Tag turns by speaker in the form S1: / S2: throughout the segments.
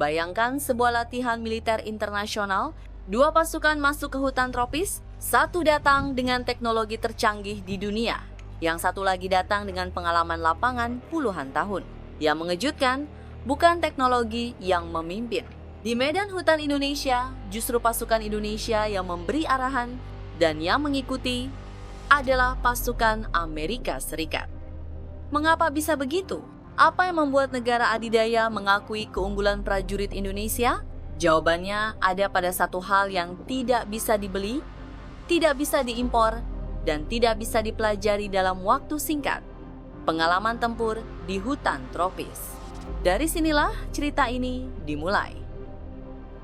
S1: Bayangkan sebuah latihan militer internasional, dua pasukan masuk ke hutan tropis, satu datang dengan teknologi tercanggih di dunia, yang satu lagi datang dengan pengalaman lapangan puluhan tahun. Yang mengejutkan, bukan teknologi yang memimpin. Di medan hutan Indonesia, justru pasukan Indonesia yang memberi arahan dan yang mengikuti adalah pasukan Amerika Serikat. Mengapa bisa begitu? Apa yang membuat negara adidaya mengakui keunggulan prajurit Indonesia? Jawabannya ada pada satu hal yang tidak bisa dibeli, tidak bisa diimpor, dan tidak bisa dipelajari dalam waktu singkat. Pengalaman tempur di hutan tropis. Dari sinilah cerita ini dimulai.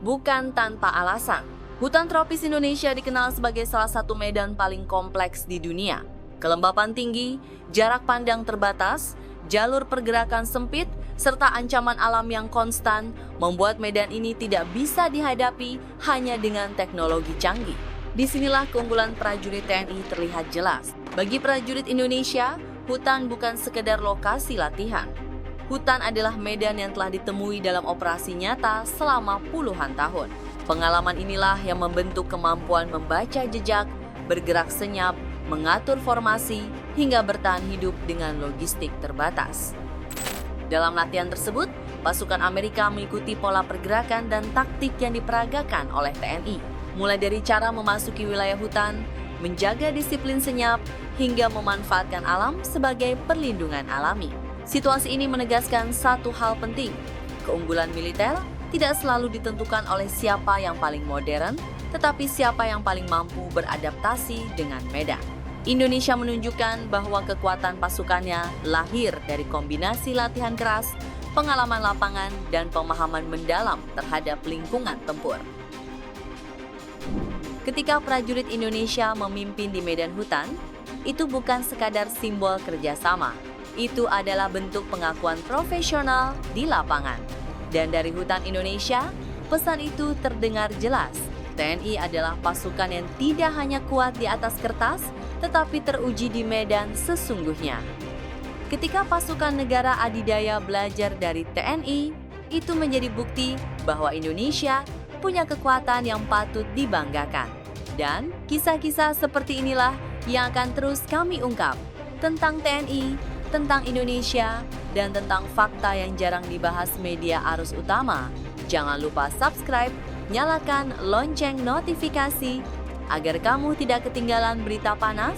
S1: Bukan tanpa alasan, hutan tropis Indonesia dikenal sebagai salah satu medan paling kompleks di dunia. Kelembapan tinggi, jarak pandang terbatas, jalur pergerakan sempit, serta ancaman alam yang konstan membuat medan ini tidak bisa dihadapi hanya dengan teknologi canggih. Disinilah keunggulan prajurit TNI terlihat jelas. Bagi prajurit Indonesia, hutan bukan sekedar lokasi latihan. Hutan adalah medan yang telah ditemui dalam operasi nyata selama puluhan tahun. Pengalaman inilah yang membentuk kemampuan membaca jejak, bergerak senyap, mengatur formasi, hingga bertahan hidup dengan logistik terbatas. Dalam latihan tersebut, pasukan Amerika mengikuti pola pergerakan dan taktik yang diperagakan oleh TNI. Mulai dari cara memasuki wilayah hutan, menjaga disiplin senyap, hingga memanfaatkan alam sebagai perlindungan alami. Situasi ini menegaskan satu hal penting. Keunggulan militer tidak selalu ditentukan oleh siapa yang paling modern, tetapi siapa yang paling mampu beradaptasi dengan medan. Indonesia menunjukkan bahwa kekuatan pasukannya lahir dari kombinasi latihan keras, pengalaman lapangan, dan pemahaman mendalam terhadap lingkungan tempur. Ketika prajurit Indonesia memimpin di medan hutan, itu bukan sekadar simbol kerjasama. Itu adalah bentuk pengakuan profesional di lapangan. Dan dari hutan Indonesia, pesan itu terdengar jelas. TNI adalah pasukan yang tidak hanya kuat di atas kertas, tetapi teruji di medan sesungguhnya. Ketika pasukan negara adidaya belajar dari TNI, itu menjadi bukti bahwa Indonesia punya kekuatan yang patut dibanggakan. Dan kisah-kisah seperti inilah yang akan terus kami ungkap tentang TNI, tentang Indonesia, dan tentang fakta yang jarang dibahas media arus utama. Jangan lupa subscribe, nyalakan lonceng notifikasi, agar kamu tidak ketinggalan berita panas,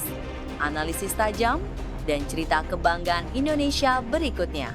S1: analisis tajam, dan cerita kebanggaan Indonesia berikutnya.